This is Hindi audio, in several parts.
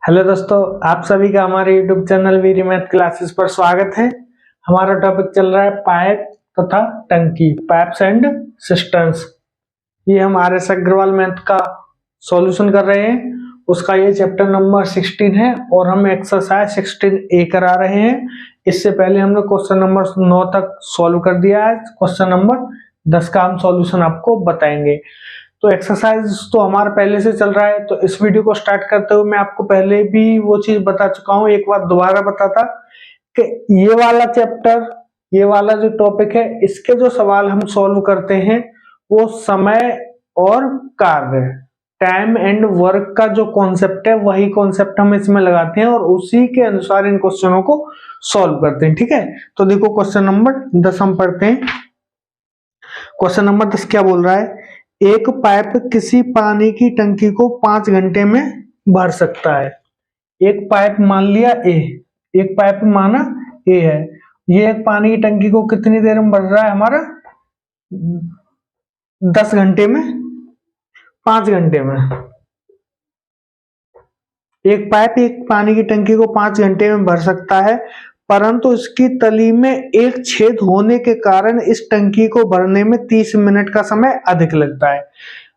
हेलो दोस्तों, आप सभी का हमारे YouTube channel Veeri math classes पर स्वागत है। हमारा टॉपिक चल रहा है पाइप तथा टंकी, पाइप्स एंड सिस्टम्स। ये हम RS अग्रवाल मैथ का सॉल्यूशन कर रहे हैं। उसका ये चैप्टर नंबर 16 है और हम एक्सरसाइज 16A करा रहे हैं। इससे पहले हमने क्वेश्चन नंबर 9 तक सॉल्व कर दिया है। क्वेश्चन नंबर 10 का हम सॉल्यूशन आपको बताएंगे। तो एक्सरसाइज तो हमारा पहले से चल रहा है, तो इस वीडियो को स्टार्ट करते हुए मैं आपको पहले भी वो चीज बता चुका हूँ, एक बार दोबारा बताता कि ये वाला चैप्टर, ये वाला जो टॉपिक है, इसके जो सवाल हम सॉल्व करते हैं वो समय और कार्य, टाइम एंड वर्क का जो कॉन्सेप्ट है वही कॉन्सेप्ट हम इसमें लगाते हैं और उसी के अनुसार इन क्वेश्चनों को सॉल्व करते हैं। ठीक है, तो देखो क्वेश्चन नंबर 10 हम पढ़ते हैं। क्वेश्चन नंबर 10 क्या बोल रहा है? एक पाइप किसी पानी की टंकी को 5 घंटे में भर सकता है। एक पाइप मान लिया ए, एक पाइप माना ए है, ये एक पानी की टंकी को कितनी देर में भर रहा है? हमारा 10 घंटे में, 5 घंटे में। एक पाइप एक पानी की टंकी को 5 घंटे में भर सकता है, परंतु इसकी तली में एक छेद होने के कारण इस टंकी को भरने में 30 मिनट का समय अधिक लगता है।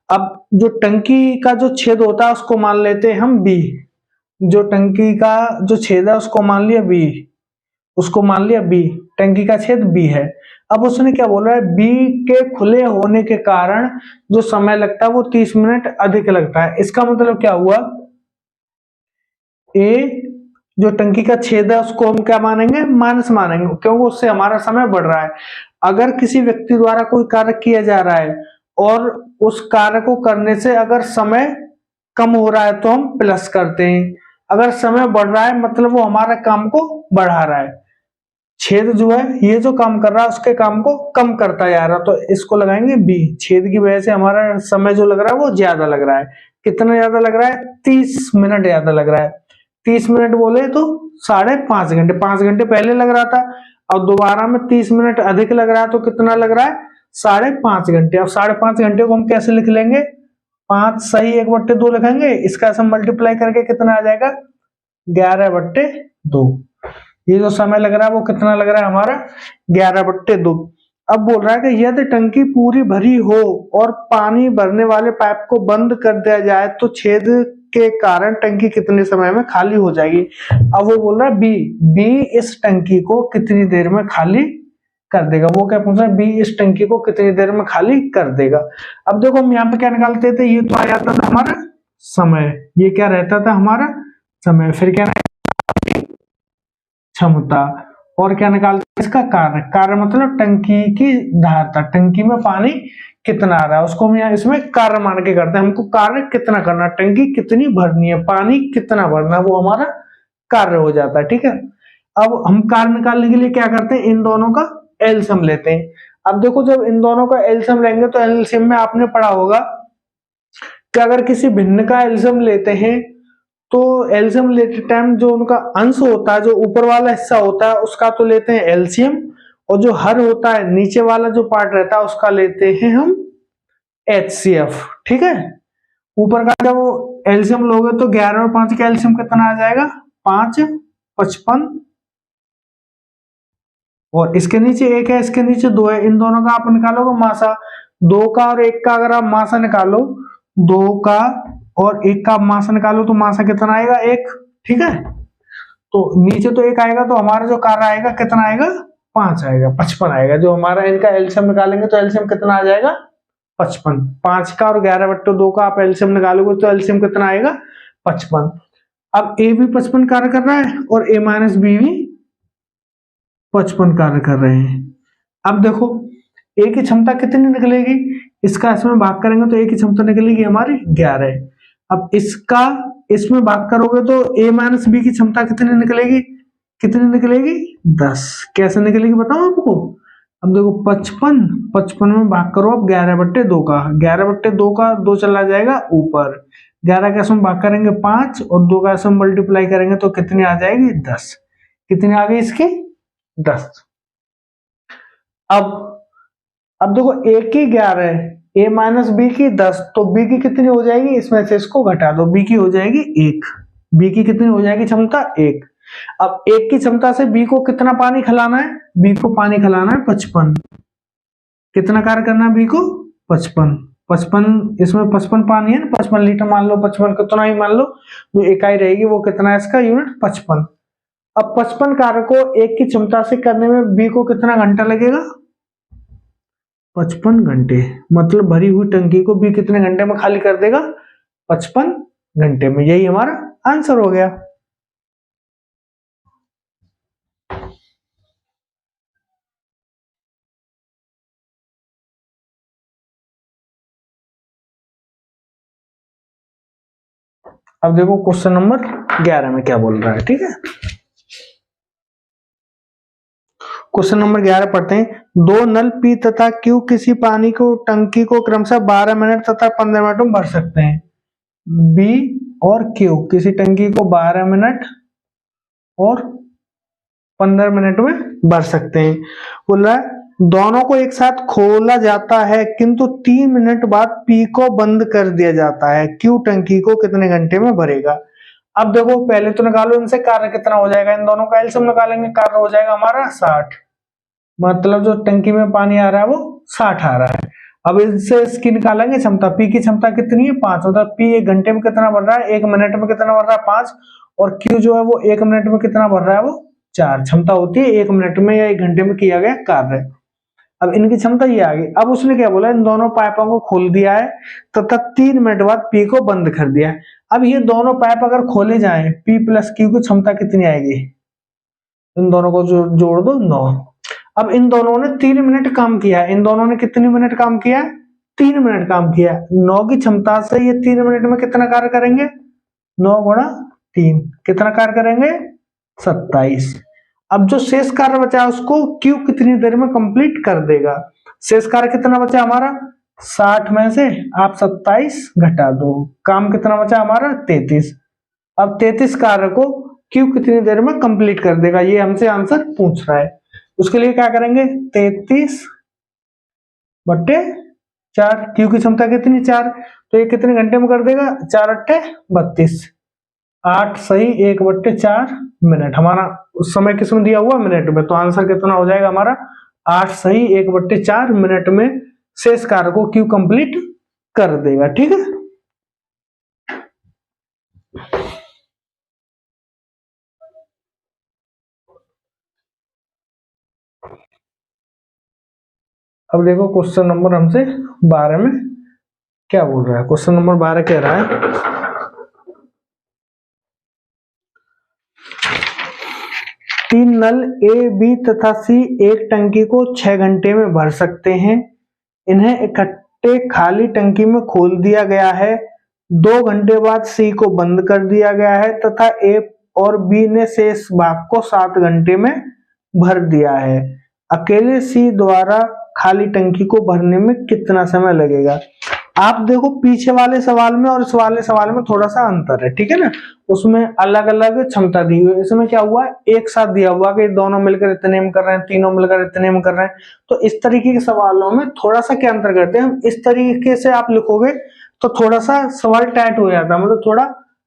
अब जो टंकी का जो छेद होता है उसको मान लेते हैं हम बी। जो टंकी का जो छेद है उसको मान लिया बी, उसको मान लिया बी, टंकी का छेद बी है। अब उसने क्या बोला है? बी के खुले होने के कारण जो समय लगता है वो 30 मिनट अधिक लगता है। इसका मतलब क्या हुआ? ए जो टंकी का छेद है उसको हम क्या मानेंगे? माइनस मानेंगे, क्योंकि उससे हमारा समय बढ़ रहा है। अगर किसी व्यक्ति द्वारा कोई कार्य किया जा रहा है और उस कार्य को करने से अगर समय कम हो रहा है तो हम प्लस करते हैं, अगर समय बढ़ रहा है मतलब वो हमारे काम को बढ़ा रहा है। छेद जो है ये जो काम कर रहा है उसके काम को कम करता जा रहा है, तो इसको लगाएंगे बी। छेद की वजह से हमारा समय जो लग रहा है वो ज्यादा लग रहा है। कितना ज्यादा लग रहा है? 30 मिनट ज्यादा लग रहा है। 30 मिनट बोले तो 5.5 घंटे, 5 घंटे पहले लग रहा था और दोबारा में 30 मिनट अधिक लग रहा है, तो कितना लग रहा है? 5.5 घंटे। अब 5.5 घंटे को हम कैसे लिख लेंगे? 5 सही 1/2 लिखेंगे, इसका सब मल्टीप्लाई करके कितना आ जाएगा? 11/2। ये जो समय लग रहा है वो कितना लग रहा है? हमारा 11/2। अब बोल रहा है कि यदि टंकी पूरी भरी हो और पानी भरने वाले पाइप को बंद कर दिया जाए तो छेद के कारण टंकी कितने समय में खाली हो जाएगी। अब वो बोल रहा है बी, बी इस टंकी को कितनी देर में खाली कर देगा। वो क्या पूछ रहा है? बी इस टंकी को कितनी देर में खाली कर देगा। अब देखो हम यहाँ पे क्या निकालते थे? ये तो आ जाता था हमारा समय, ये क्या रहता था? हमारा समय। फिर क्या क्षमता, और क्या निकालते हैं? इसका कार्य। कार्य मतलब टंकी की धारता, टंकी में पानी कितना आ रहा है उसको हम यहाँ इसमें कार्य मान के करते हैं। हमको कार्य कितना करना, टंकी कितनी भरनी है, पानी कितना भरना है, वो हमारा कार्य हो जाता है। ठीक है, अब हम कार्य निकालने के लिए क्या करते हैं? इन दोनों का एलसीएम लेते हैं। अब देखो जब इन दोनों का एलसीएम लेंगे तो एलसीएम में आपने पढ़ा होगा कि अगर किसी भिन्न का एलसीएम लेते हैं तो एलसीएम लेते टाइम जो उनका अंश होता है, जो ऊपर वाला हिस्सा होता है उसका तो लेते हैं एलसीएम, और जो हर होता है नीचे वाला जो पार्ट रहता है उसका लेते हैं हम एचसीएफ। ठीक है, ऊपर का जब एलसीएम लोगे तो 11 और 5 का एलसीएम कितना आ जाएगा? 5 55, और इसके नीचे 1 है, इसके नीचे 2 है। इन दोनों का आप निकालोगे मासा, 2 का और 1 का अगर आप मासा निकालो, 2 का और 1 का मासा निकालो तो मासा कितना आएगा? 1। ठीक है, तो नीचे तो 1 आएगा तो हमारा जो कार्य आएगा कितना आएगा? 5 आएगा, 55 आएगा। जो हमारा इनका एलसीएम निकालेंगे तो एलसीएम कितना आ जाएगा? 55। 5 का और 11/2 का आप एलसीएम निकालोगे तो एलसीएम कितना आएगा? 55। अब ए भी 55 कार्य कर रहा है और ए माइनस बी भी 55 कार्य कर रहे हैं। अब देखो ए की क्षमता कितनी निकलेगी? इसका इसमें भाग करेंगे तो ए की क्षमता निकलेगी हमारी 11। अब इसका इसमें भाग करोगे तो ए माइनस बी की क्षमता कितनी निकलेगी? कितनी निकलेगी? 10। कैसे निकलेगी बताओ आपको? अब देखो 55 में भाग करो अब 11/2 का, 11/2 का 2 चला जाएगा ऊपर, 11 का इसमें भाग करेंगे 5 और 2 का इसमें मल्टीप्लाई करेंगे तो कितनी आ जाएगी? 10। कितनी आ गई इसकी? 10। अब देखो ए की 11, ए माइनस बी की 10, तो बी की कितनी हो जाएगी? इसमें से इसको घटा दो, बी की हो जाएगी 1। बी की कितनी हो जाएगी क्षमता 1। अब 1 की क्षमता से बी को कितना पानी खिलाना है, बी को पानी खिलाना है 55। कितना कार्य करना है बी को, 55। 55 इसमें 55 पानी है ना, 55 लीटर मान लो, 55 कितना ही मान लो, जो इकाई रहेगी वो कितना है इसका यूनिट 55। अब 55 कार्य को 1 की क्षमता से करने में बी को कितना घंटा लगेगा, 55 घंटे। मतलब भरी हुई टंकी को बी कितने घंटे में खाली कर देगा, 55 घंटे में। यही हमारा आंसर हो गया। अब देखो क्वेश्चन नंबर 11 में क्या बोल रहा है, ठीक है। क्वेश्चन नंबर 11 पढ़ते हैं। दो नल पी तथा क्यू किसी पानी को टंकी को क्रमशः 12 मिनट तथा 15 मिनट में भर सकते हैं। बी और क्यू किसी टंकी को 12 मिनट और 15 मिनट में भर सकते हैं। बोल रहा है दोनों को एक साथ खोला जाता है किंतु 3 मिनट बाद पी को बंद कर दिया जाता है, क्यू टंकी को कितने घंटे में भरेगा। अब देखो पहले तो निकालो इनसे कार्य कितना हो जाएगा, इन दोनों का एलसीएम निकालेंगे, कार्य हो जाएगा हमारा 60। मतलब जो टंकी में पानी आ रहा है वो 60 आ रहा है। अब इससे इसकी निकालेंगे क्षमता, पी की क्षमता कितनी है 5, मतलब पी 1 घंटे में कितना भर रहा है, 1 मिनट में कितना भर रहा है 5, और क्यू जो है वो 1 मिनट में कितना भर रहा है वो 4। क्षमता होती है 1 मिनट में या 1 घंटे में किया गया कार्य। अब इनकी क्षमता ये आ गई। अब उसने क्या बोला, इन दोनों पाइपों को खोल दिया है तथा 3 मिनट बाद पी को बंद कर दिया है। अब ये दोनों पाइप अगर खोले जाएं, पी प्लस क्यू की क्षमता कितनी आएगी, इन दोनों को जोड़ दो 9। अब इन दोनों ने 3 मिनट काम किया, इन दोनों ने कितनी मिनट काम किया, 3 मिनट काम किया। 9 की क्षमता से ये 3 मिनट में कितना कार्य करेंगे, 9 गुणा 3 कितना कार्य करेंगे 27। अब जो शेष कार्य बचा उसको क्यू कितनी देर में कंप्लीट कर देगा। शेष कार्य कितना बचा हमारा 60 में से आप 27 घटा दो, काम कितना बचा हमारा 33। अब 33 कार्य को क्यू कितनी देर में कंप्लीट कर देगा, ये हमसे आंसर पूछ रहा है। उसके लिए क्या करेंगे 33 बट्टे 4, क्यू की क्षमता कितनी 4, तो ये कितने घंटे में कर देगा 4 अट्ठे 32, 8 सही 1 बट्टे 4 मिनट। हमारा उस समय किसमें दिया हुआ मिनट में, तो आंसर कितना हो जाएगा हमारा 8 सही 1 बट्टे 4 मिनट में शेष कार्य को क्यू कंप्लीट कर देगा, ठीक है। अब देखो क्वेश्चन नंबर हमसे 12 में क्या बोल रहा है। क्वेश्चन नंबर 12 कह रहा है तीन नल ए बी तथा सी एक टंकी को 6 घंटे में भर सकते हैं। इन्हें इकट्ठे खाली टंकी में खोल दिया गया है। 2 घंटे बाद सी को बंद कर दिया गया है तथा ए और बी ने शेष भाग को 7 घंटे में भर दिया है। अकेले सी द्वारा खाली टंकी को भरने में कितना समय लगेगा। आप देखो पीछे वाले सवाल में और इस वाले सवाल में थोड़ा सा अंतर है, ठीक है ना। उसमें अलग अलग क्षमता दी हुई है, इसमें क्या हुआ एक साथ दिया हुआ कि दोनों मिलकर इतने में कर रहे हैं, तीनों मिलकर इतने में कर रहे हैं। तो इस तरीके के सवालों में थोड़ा सा क्या अंतर करते हैं हम, इस तरीके से आप लिखोगे तो थोड़ा सा सवाल टाइट हो जाता है, मतलब थोड़ा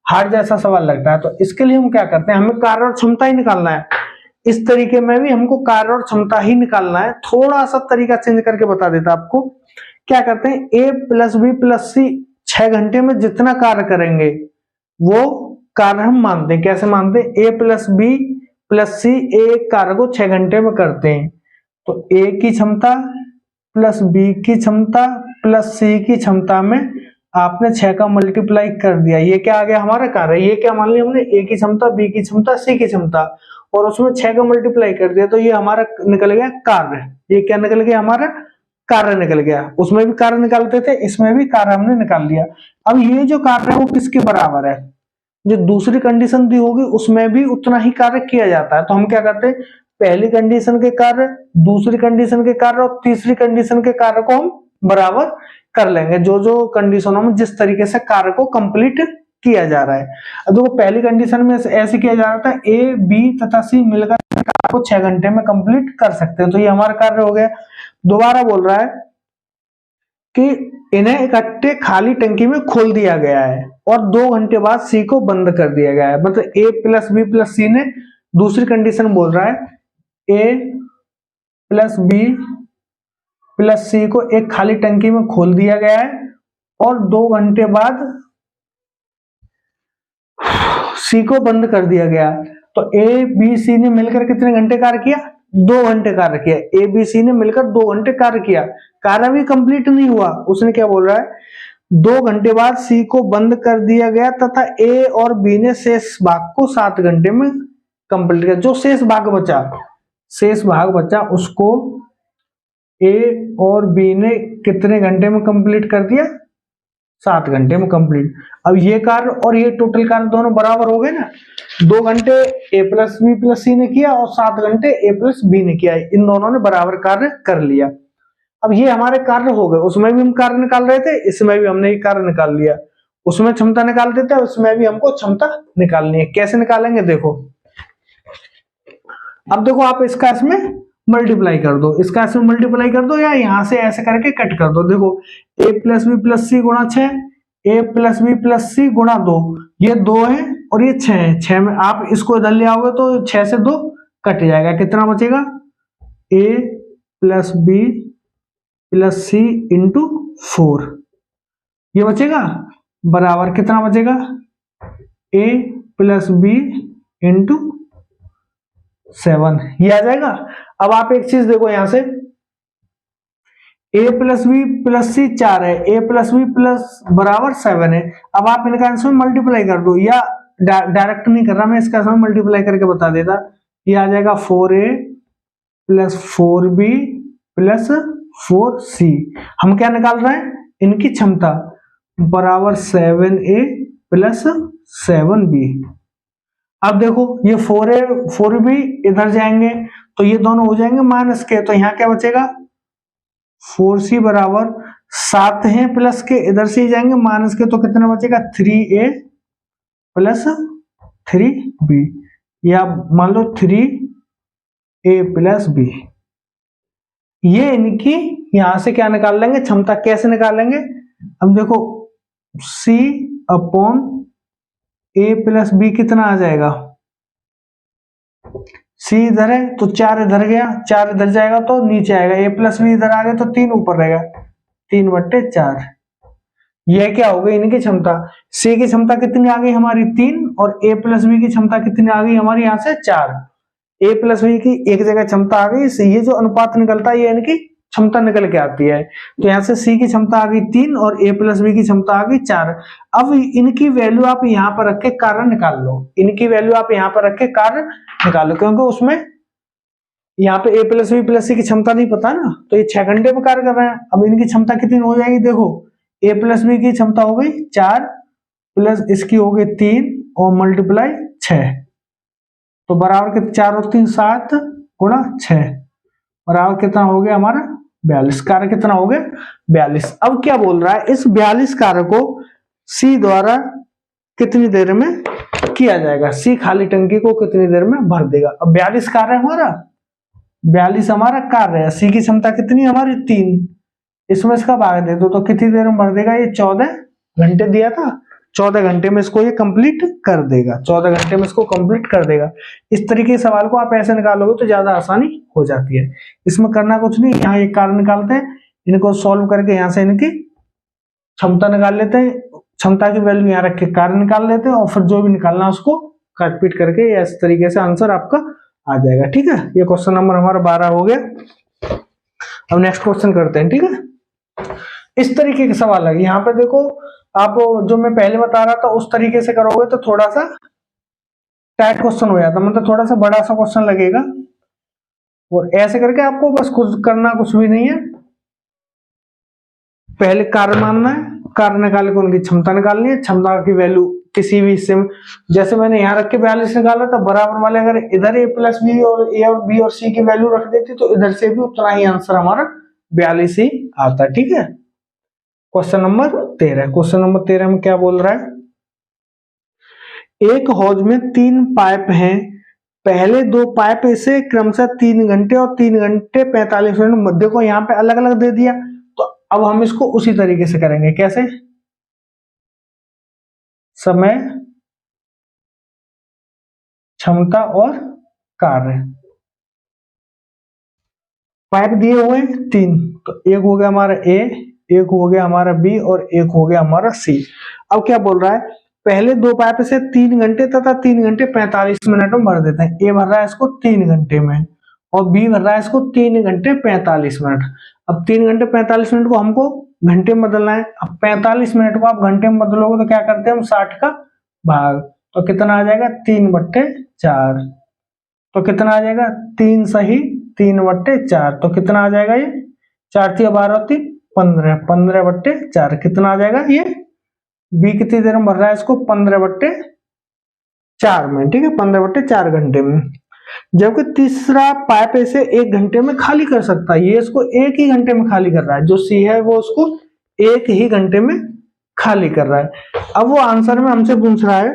हार्ड जैसा सवाल लगता है। तो इसके लिए हम क्या करते हैं, हमें कार्य और क्षमता ही निकालना है। इस तरीके में भी हमको कार्य और क्षमता ही निकालना है। थोड़ा सा तरीका चेंज करके बता देता आपको। क्या करते हैं ए प्लस बी प्लस सी 6 घंटे में जितना कार्य करेंगे वो कार्य हम मानते हैं। कैसे मानते हैं, ए प्लस बी प्लस सी एक कार्य को 6 घंटे में करते हैं, तो ए की क्षमता प्लस बी की क्षमता प्लस सी की क्षमता में आपने 6 का मल्टीप्लाई कर दिया, ये क्या आ गया हमारा कार्य। ये क्या मान लिया हमने, ए की क्षमता बी की क्षमता सी की क्षमता और उसमें 6 का मल्टीप्लाई कर दिया, तो ये हमारा निकल गया कार्य। ये क्या निकल गया हमारा कार्य निकल गया। उसमें भी कार्य निकालते थे, इसमें भी कार्य हमने निकाल लिया। अब ये जो कार्य है वो किसके बराबर है, जो दूसरी कंडीशन दी होगी उसमें भी उतना ही कार्य किया जाता है। तो हम क्या करते हैं, पहली कंडीशन के कार्य, दूसरी कंडीशन के कार्य और तीसरी कंडीशन के कार्य को हम बराबर कर लेंगे, जो जो कंडीशनों में जिस तरीके से कार्य को कंप्लीट किया जा रहा है। अब देखो पहली कंडीशन में ऐसे किया जा रहा था, ए बी तथा सी मिलकर कार्य को 6 घंटे में कंप्लीट कर सकते हैं, तो ये हमारा कार्य हो गया। दोबारा बोल रहा है कि इन्हें इकट्ठे खाली टंकी में खोल दिया गया है और 2 घंटे बाद सी को बंद कर दिया गया है। मतलब ए प्लस बी प्लस सी ने दूसरी कंडीशन बोल रहा है ए प्लस बी प्लस सी को एक खाली टंकी में खोल दिया गया है और 2 घंटे बाद सी को बंद कर दिया गया। तो ए बी सी ने मिलकर कितने घंटे कार्य किया? 2 घंटे कार्य किया। ए बी सी ने मिलकर 2 घंटे कार्य किया, कार्य भी कंप्लीट नहीं हुआ। उसने क्या बोल रहा है, 2 घंटे बाद सी को बंद कर दिया गया तथा ए और बी ने शेष भाग को 7 घंटे में कंप्लीट किया। जो शेष भाग बचा उसको ए और बी ने कितने घंटे में कंप्लीट कर दिया? 7 घंटे में कंप्लीट। अब ये कार्य और ये टोटल कार्य दोनों बराबर हो गए ना। 2 घंटे ए प्लस बी प्लस सी ने किया और 7 घंटे ए प्लस बी ने किया, इन दोनों ने बराबर कार्य कर लिया। अब ये हमारे कार्य हो गए। उसमें भी हम कार्य निकाल रहे थे, इसमें भी हमने कार्य निकाल लिया। उसमें क्षमता निकालते थे, उसमें भी हमको क्षमता निकालनी है। कैसे निकालेंगे देखो। अब देखो आप इसका इसमें मल्टीप्लाई कर दो, इसका इसमें मल्टीप्लाई कर दो या यहां से ऐसे करके कट कर दो। देखो ए प्लस बी प्लस सी गुणा 6, ए प्लस बी प्लस सी गुणा 2, ये 2 है और ये 6 है। 6 में आप इसको इधर ले आओगे तो 6 से 2 कट जाएगा। कितना बचेगा? ए प्लस बी प्लस सी इंटू 4, ये बचेगा बराबर कितना बचेगा? ए प्लस बी इंटू 7, ये आ जाएगा। अब आप एक चीज देखो यहां से, ए प्लस बी प्लस सी 4 है, ए प्लस बी प्लस बराबर 7 है। अब आप इनका आंसर मल्टीप्लाई कर दो, या डायरेक्ट नहीं कर रहा मैं, इसका आंसर मल्टीप्लाई करके बता देता। ये आ जाएगा 4a plus 4b plus 4c। हम क्या निकाल रहे हैं? इनकी क्षमता बराबर 7a प्लस 7b। अब देखो ये 4a 4b इधर जाएंगे तो ये दोनों हो जाएंगे माइनस के, तो यहाँ क्या बचेगा? 4c बराबर 7 है प्लस के, इधर से ही जाएंगे माइनस के, तो कितना बचेगा? 3a प्लस 3b, या मान लो 3a प्लस b। ये इनकी यहां से क्या निकाल लेंगे? क्षमता। कैसे निकालेंगे? अब देखो c अपॉन ए प्लस बी कितना आ जाएगा? c इधर है तो 4 इधर गया, 4 इधर जाएगा तो नीचे आएगा, ए प्लस बी इधर आ गया तो 3 ऊपर रहेगा, 3/4। यह क्या हो गई इनकी क्षमता। c की क्षमता कितनी आ गई हमारी? 3, और ए प्लस बी की क्षमता कितनी आ गई हमारी? यहाँ से 4। ए प्लस बी की एक जगह क्षमता आ गई, ये जो अनुपात निकलता है ये इनकी क्षमता निकल के आती है। तो यहाँ से सी की क्षमता आ गई 3 और ए प्लस बी की क्षमता आ गई 4। अब इनकी वैल्यू आप यहाँ पर रख के कार्य निकाल लो, इनकी वैल्यू आप यहाँ पर रख के कार्य निकाल लो, क्योंकि उसमें यहाँ पे ए प्लस बी प्लस सी की क्षमता नहीं पता ना, तो ये 6 घंटे में कार्य कर रहे हैं। अब इनकी क्षमता कितनी हो जाएगी? देखो ए प्लस बी की क्षमता हो गई 4 प्लस इसकी हो गई 3 और मल्टीप्लाई 6, तो बराबर के 4 और 3 7 गुणा 6 बराबर कितना हो गया हमारा? 42। कार्य कितना हो गया? 42। अब क्या बोल रहा है? इस 42 कार्य को सी द्वारा कितनी देर में किया जाएगा? सी खाली टंकी को कितनी देर में भर देगा? अब 42 कार्य हमारा, 42 हमारा कार्य है। सी की क्षमता कितनी हमारी? 3, इसमें इसका भाग दे दो तो कितनी देर में भर देगा? ये 14 घंटे दिया था, 14 घंटे में इसको ये कंप्लीट कर देगा, 14 घंटे में इसको कंप्लीट कर देगा। इस तरीके के सवाल को आप ऐसे निकालोगे तो ज्यादा आसानी हो जाती है। इसमें करना कुछ नहीं, यहाँ एक कार्य निकालते हैं, इनको सॉल्व करके यहाँ से इनकी क्षमता निकाल लेते हैं, क्षमता की वैल्यू यहाँ रख के कार्य निकाल लेते हैं, और फिर जो भी निकालना है उसको काट पीट करके इस तरीके से आंसर आपका आ जाएगा। ठीक है, ये क्वेश्चन नंबर हमारा 12 हो गया। अब नेक्स्ट क्वेश्चन करते हैं। ठीक है, इस तरीके के सवाल है। यहाँ पे देखो आप जो मैं पहले बता रहा था उस तरीके से करोगे तो थोड़ा सा टाइट क्वेश्चन हो जाता, मतलब थोड़ा सा बड़ा सा क्वेश्चन लगेगा। और ऐसे करके आपको बस कुछ करना कुछ भी नहीं है, पहले कार्य मानना है, कार्य निकाल के उनकी क्षमता निकालनी है, क्षमता की वैल्यू किसी भी हिस्से में, जैसे मैंने यहाँ रख के 42 निकाला था, बराबर वाले अगर इधर ए प्लस बी और ए और बी और सी की वैल्यू रख देती तो इधर से भी उतना ही आंसर हमारा 42 ही आता। ठीक है, क्वेश्चन नंबर 13। क्वेश्चन नंबर 13 में क्या बोल रहा है? एक हौज में 3 पाइप हैं, पहले 2 पाइप इसे क्रमशः 3 घंटे और 3 घंटे 45 मिनट, देखो यहाँ पे अलग अलग दे दिया, तो अब हम इसको उसी तरीके से करेंगे, कैसे? समय, क्षमता और कार्य। पाइप दिए हुए हैं 3, तो एक हो गया हमारा ए, एक हो गया हमारा बी और एक हो गया हमारा सी। अब क्या बोल रहा है, पहले 2 पाइप से 3 घंटे तथा 3 घंटे 45 मिनट में भर देते हैं। ए भर रहा है इसको 3 घंटे में और बी भर रहा है इसको 3 घंटे 45 मिनट। अब 3 घंटे 45 मिनट को हमको घंटे में बदलना है। अब 45 मिनट को आप घंटे में बदलोगे तो क्या करते हैं हम, 60 का भाग, तो कितना आ जाएगा 3/4। तो कितना आ जाएगा 3 सही 3/4, तो कितना आ जाएगा ये 4 × 12 = 15, 15/4 कितना आ जाएगा ये। बी कितनी देर में भर रहा है इसको 15/4 में, ठीक है, 15/4 घंटे में। जबकि तीसरा पाइप ऐसे 1 घंटे में खाली कर सकता है, ये इसको 1 ही घंटे में खाली कर रहा है। जो सी है वो उसको 1 ही घंटे में खाली कर रहा है। अब वो आंसर में हमसे पूछ रहा है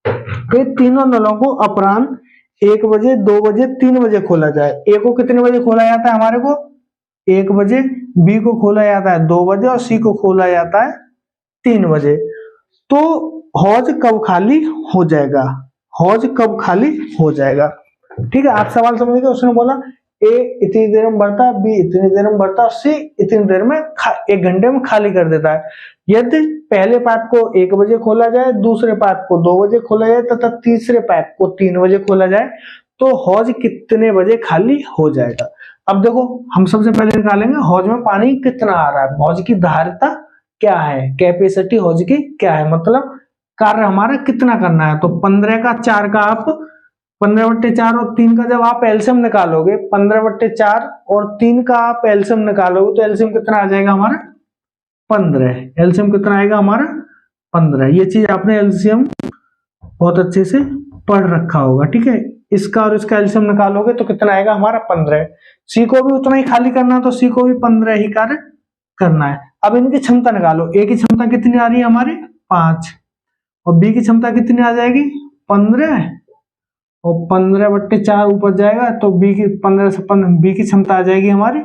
कि तीनों नलों को अपराह्न 1 बजे, 2 बजे, 3 बजे खोला जाए। ए को कितने बजे खोला जाता है हमारे को 1 बजे, बी को खोला जाता है 2 बजे और सी को खोला जाता है 3 बजे। तो हौज कब खाली हो जाएगा, हौज कब खाली हो जाएगा, ठीक है। आप सवाल समझिए, उसने बोला ए इतनी देर में भरता है, बी इतनी देर में भरता है, सी इतनी देर में 1 घंटे में खाली कर देता है। यदि पहले पाइप को 1 बजे खोला जाए, दूसरे पाइप को 2 बजे खोला जाए तथा तीसरे पाइप को 3 बजे खोला जाए तो हौज कितने बजे खाली हो जाएगा। अब देखो हम सबसे पहले निकालेंगे हौज में पानी कितना आ रहा है, हौज की धारिता क्या है, कैपेसिटी हौज की क्या है, मतलब कार्य हमारा कितना करना है। तो 15 का 4 का आप 15/4 और 3 का जब आप एलसीएम निकालोगे, 15/4 और 3 का आप एलसीएम निकालोगे तो एलसीएम कितना आ जाएगा हमारा 15। एलसीएम कितना आएगा हमारा 15। ये चीज आपने एलसीएम बहुत अच्छे से पढ़ रखा होगा, ठीक है। इसका और इसका एलसीएम निकालोगे तो कितना आएगा हमारा 15। सी को भी उतना ही खाली करना है तो सी को भी 15 ही कार्य करना है। अब इनकी क्षमता निकालो, ए की क्षमता कितनी आ रही है हमारी 5 और बी की क्षमता कितनी आ जाएगी 15 और 15/4 ऊपर जाएगा तो बी की 15 से 15 बी की क्षमता आ जाएगी हमारी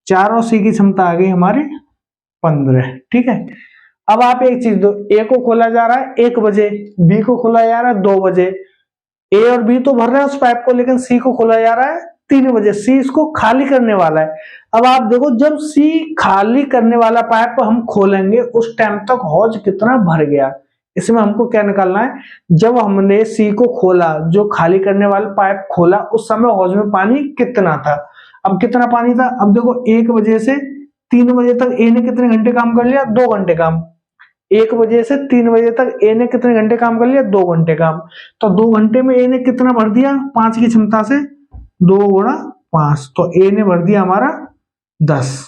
4 और सी की क्षमता आ गई हमारी 15, ठीक है। अब आप एक चीज दो, ए को खोला जा रहा है 1 बजे, बी को खोला जा रहा है 2 बजे। ए और बी तो भर रहे हैं उस पाइप को, लेकिन सी को खोला जा रहा है 3 बजे। सी इसको खाली करने वाला है। अब आप देखो जब सी खाली करने वाला पाइप हम खोलेंगे उस टाइम तक हौज कितना भर गया। इसमें हमको क्या निकालना है, जब हमने सी को खोला, जो खाली करने वाला पाइप खोला, उस समय हौज में पानी कितना था। अब कितना पानी था, अब देखो 1 बजे से 3 बजे तक ए ने कितने घंटे काम कर लिया 2 घंटे काम। 1 बजे से 3 बजे तक ए ने कितने घंटे काम कर लिया 2 घंटे काम। तो 2 घंटे में ए ने कितना भर दिया 5 की क्षमता से 2 × 5, तो ए ने भर दिया हमारा 10।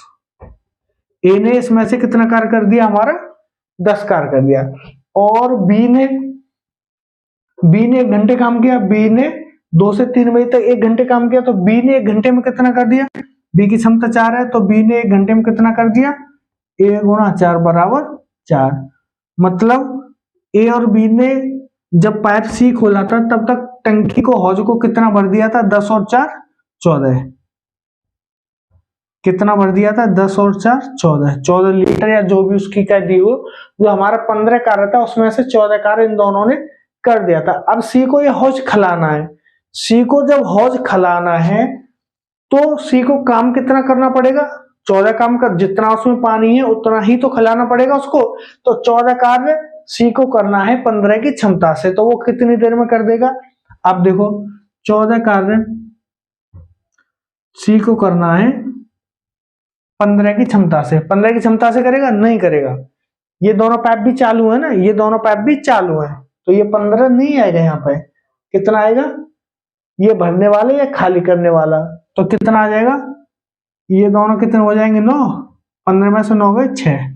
ए ने इसमें से कितना कार्य कर दिया हमारा 10 कार्य कर दिया। और बी ने 1 घंटे काम किया, बी ने 2 से 3 बजे तक 1 घंटे काम किया, तो बी ने 1 घंटे में कितना कर दिया, बी की क्षमता 4 है तो बी ने 1 घंटे में कितना कर दिया a × 4 = 4। मतलब ए और बी ने जब पाइप सी खोला था तब तक टंकी को हौज को कितना भर दिया था 10 और 4 14। कितना भर दिया था 10 और 4 14 लीटर या जो भी उसकी क्या दी हो। जो हमारा 15 कार्य था उसमें से 14 कार्य इन दोनों ने कर दिया था। अब सी को ये हौज खिलाना है। सी को जब हौज खिलाना है तो सी को काम कितना करना पड़ेगा 14 काम कर, जितना उसमें पानी है उतना ही तो खिलाना पड़ेगा उसको। तो 14 कार्य सी को करना है 15 की क्षमता से, तो वो कितनी देर में कर देगा। आप देखो 14 कार्य सी को करना है 15 की क्षमता से, 15 की क्षमता से करेगा नहीं करेगा। ये दोनों पाइप भी चालू है ना, ये दोनों पाइप भी चालू है, तो ये 15 नहीं आएगा। यहाँ पे कितना आएगा, ये भरने वाले या खाली करने वाला, तो कितना आ जाएगा, ये दोनों कितने हो जाएंगे 9, 15 में से 9 गए 6।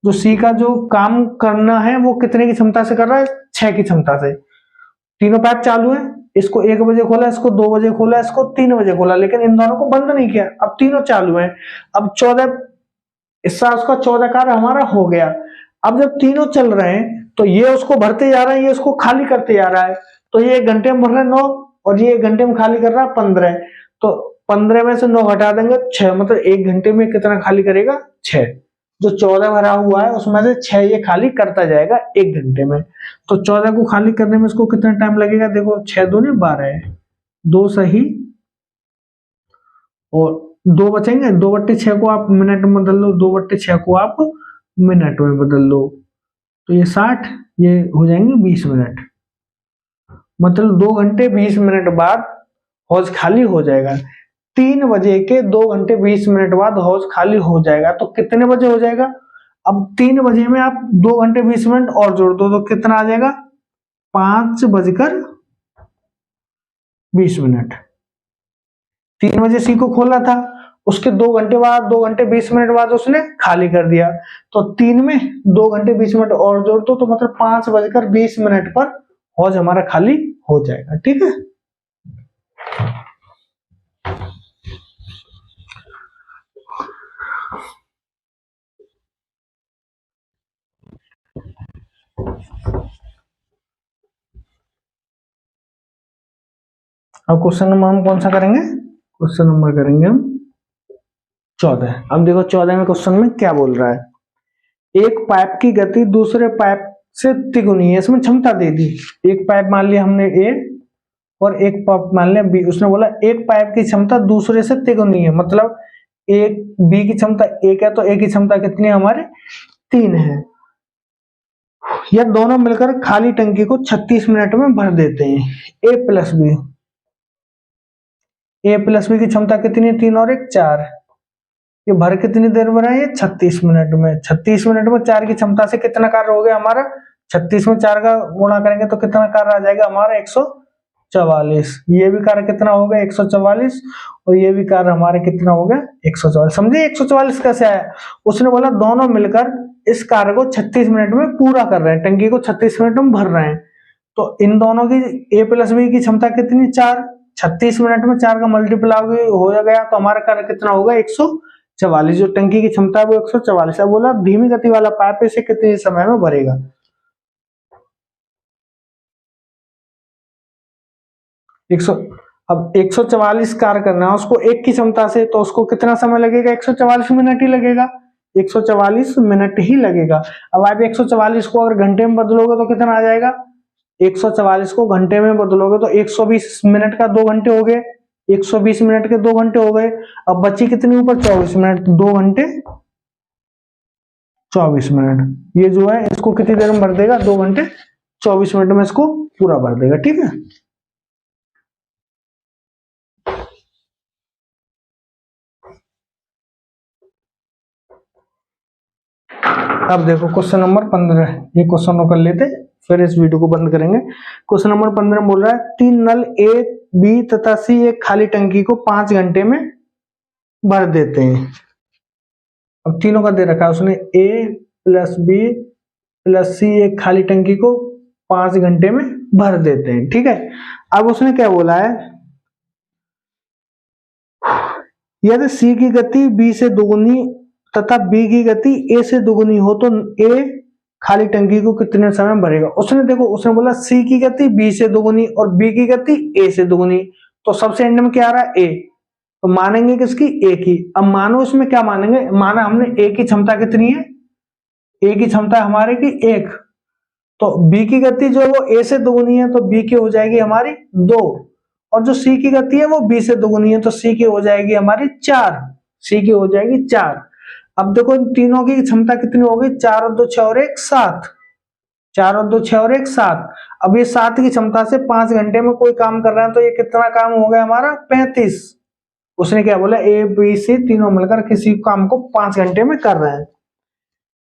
जो सी का जो काम करना है वो कितने की क्षमता से कर रहा है 6 की क्षमता से। तीनों पाइप चालू है, इसको 1 बजे खोला, इसको 2 बजे खोला, इसको 3 बजे खोला, लेकिन इन दोनों को बंद नहीं किया। अब तीनों चालू है। अब 14 इसका उसका 14 कार्य हमारा हो गया। अब जब तीनों चल रहे हैं तो ये उसको भरते जा रहा है, ये उसको खाली करते जा रहा है। तो ये 1 घंटे में भर रहा है 9 और ये 1 घंटे में खाली कर रहा है 15। तो 15 में से 9 घटा देंगे 6, मतलब 1 घंटे में कितना खाली करेगा 6। जो 14 भरा हुआ है उसमें से 6 ये खाली करता जाएगा 1 घंटे में। तो 14 को खाली करने में इसको कितना टाइम लगेगा, देखो 6 दूनी 12 है, 2 सही और 2 बचेंगे, 2/6 को आप मिनट में बदल लो, 2/6 को आप मिनट में बदल लो, तो ये 60, ये हो जाएंगे 20 मिनट, मतलब 2 घंटे 20 मिनट बाद हौज खाली हो जाएगा। 3 बजे के 2 घंटे 20 मिनट बाद हौज खाली हो जाएगा। तो कितने बजे हो जाएगा, अब 3 बजे में आप 2 घंटे 20 मिनट और जोड़ दो तो कितना आ जाएगा, 5:20। 3 बजे सी को खोला था, उसके 2 घंटे बाद 2 घंटे 20 मिनट बाद उसने खाली कर दिया, तो 3 में 2 घंटे 20 मिनट और जोड़ दो तो मतलब 5:20 पर हौज हमारा खाली हो जाएगा। ठीक है, अब क्वेश्चन नंबर हम कौन सा करेंगे, क्वेश्चन नंबर करेंगे हम 14। अब देखो 14 में क्वेश्चन में क्या बोल रहा है, एक पाइप की गति दूसरे पाइप से तिगुनी है, इसमें क्षमता दे दी। एक पाइप मान लिया हमने ए और एक पाइप मान लिया बी, उसने बोला एक पाइप की क्षमता दूसरे से तिगुनी है, मतलब एक बी की क्षमता 1 है तो ए की क्षमता कितनी है हमारे 3 है। यह दोनों मिलकर खाली टंकी को 36 मिनट में भर देते हैं। ए प्लस बी की क्षमता कितनी है, 3 और 1 4, ये भर कितनी देर में रहा है, 36 मिनट में। 36 मिनट में 4 की क्षमता से कितना कार्य हो गया हमारा, 36 में 4 का गुणा करेंगे तो कितना कार्य आ जाएगा हमारा 144। ये भी कार्य कितना हो गया 144 और ये भी कार्य हमारे कितना हो गया 144। समझे 144 कैसे आया, उसने बोला दोनों मिलकर इस कार्य को 36 मिनट में पूरा कर रहे हैं, टंकी को 36 मिनट में भर रहे हैं। तो इन दोनों की ए प्लस बी की क्षमता कितनी 4, 36 मिनट में 4 का मल्टीप्लाई हो गया तो हमारा कार्य कितना होगा 144। जो टंकी की क्षमता है वो 144 है। बोला धीमी गति वाला पाइप इसे कितने समय में भरेगा, 100। अब 144 कार्य करना है उसको 1 की क्षमता से, तो उसको कितना समय लगेगा 144 मिनट ही लगेगा, 144 मिनट ही लगेगा। अब आप 144 को अगर घंटे में बदलोगे तो कितना आ जाएगा, 144 को घंटे में बदलोगे तो 120 मिनट का 2 घंटे हो गए, 120 मिनट के 2 घंटे हो गए। अब बची कितनी ऊपर 24 मिनट, 2 घंटे 24 मिनट। ये जो है इसको कितनी देर में भर देगा, 2 घंटे 24 मिनट में इसको पूरा भर देगा। ठीक है, अब देखो क्वेश्चन नंबर 15, ये क्वेश्चन कर लेते फिर इस वीडियो को बंद करेंगे। क्वेश्चन नंबर 15 बोल रहा है 3 नल ए बी तथा सी एक खाली टंकी को 5 घंटे में भर देते हैं। अब तीनों का दे रखा है उसने, ए प्लस बी प्लस सी एक खाली टंकी को 5 घंटे में भर देते हैं। ठीक है, अब उसने क्या बोला है, यदि सी की गति बी से दोगुनी तथा बी की गति ए से दोगुनी हो तो ए खाली टंकी को कितने समय में भरेगा। उसने देखो उसने बोला सी की गति बी से दोगुनी और बी की गति ए से दोगुनी, तो सबसे एंड में क्या आ रहा है ए, तो मानेंगे किसकी ए की। अब मानो इसमें क्या मानेंगे, माना हमने ए की क्षमता कितनी है, ए की क्षमता हमारे की 1, तो बी की गति जो है वो ए से दोगुनी है तो बी की हो जाएगी हमारी 2, और जो सी की गति है वो बी से दोगुनी है तो सी की हो जाएगी हमारी 4, सी की हो जाएगी 4। अब देखो इन तीनों की क्षमता कितनी हो गई, 4 और 2 6 और 1 7, 4 और 2 6 और 1 7। अब ये 7 की क्षमता से 5 घंटे में कोई काम कर रहे हैं तो ये कितना काम हो गया हमारा 35। उसने क्या बोला, ए बी सी तीनों मिलकर किसी काम को 5 घंटे में कर रहे हैं।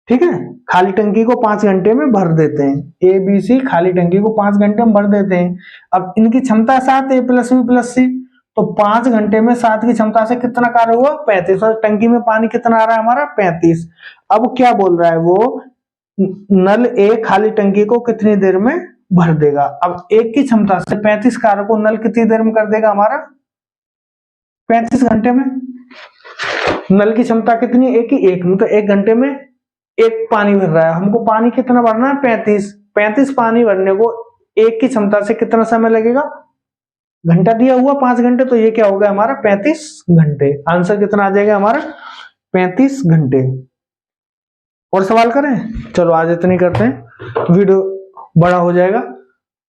ठीक है, खाली टंकी को 5 घंटे में भर देते हैं, ए बी सी खाली टंकी को 5 घंटे में भर देते हैं। अब इनकी क्षमता 7, ए प्लस बी प्लस सी, तो 5 घंटे में 7 की क्षमता से कितना कार्य हुआ 35, और टंकी में पानी कितना आ रहा है हमारा 35। अब क्या बोल रहा है वो, नल ए खाली टंकी को कितनी देर में भर देगा। अब एक की क्षमता से 35 कार्य को नल कितनी देर में कर देगा हमारा 35 घंटे में। नल की क्षमता कितनी, एक ही, एक मतलब 1 घंटे में 1 पानी भर रहा है, हमको पानी कितना भरना है 35 पानी भरने को 1 की क्षमता से कितना समय लगेगा घंटा दिया हुआ 5 घंटे, तो ये क्या होगा हमारा 35 घंटे। आंसर कितना आ जाएगा हमारा 35 घंटे। और सवाल करें? चलो आज इतनी करते हैं, वीडियो बड़ा हो जाएगा।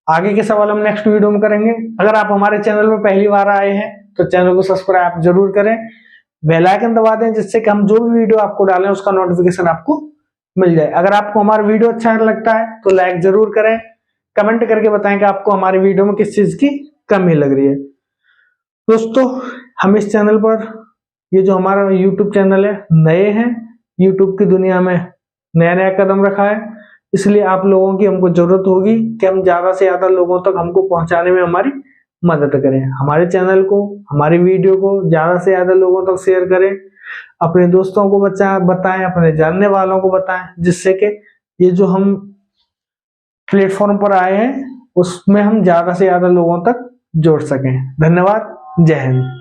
आगे के सवाल हम नेक्स्ट वीडियो में करेंगे। अगर आप हमारे चैनल पर पहली बार आए हैं तो चैनल को सब्सक्राइब जरूर करें, बेल आइकन दबा दें, जिससे कि हम जो भी वीडियो आपको डालें उसका नोटिफिकेशन आपको मिल जाए। अगर आपको हमारा वीडियो अच्छा लगता है तो लाइक जरूर करें, कमेंट करके बताएं कि आपको हमारी वीडियो में किस चीज की कमी लग रही है। दोस्तों, हम इस चैनल पर, ये जो हमारा YouTube चैनल है, नए हैं, YouTube की दुनिया में नया नया कदम रखा है, इसलिए आप लोगों की हमको जरूरत होगी कि हम ज्यादा से ज्यादा लोगों तक हमको पहुंचाने में हमारी मदद करें। हमारे चैनल को, हमारी वीडियो को ज्यादा से ज्यादा लोगों तक शेयर करें, अपने दोस्तों को बताएं, अपने जानने वालों को बताएं, जिससे कि ये जो हम प्लेटफॉर्म पर आए हैं उसमें हम ज्यादा से ज्यादा लोगों तक जोड़ सकें। धन्यवाद। जय हिंद।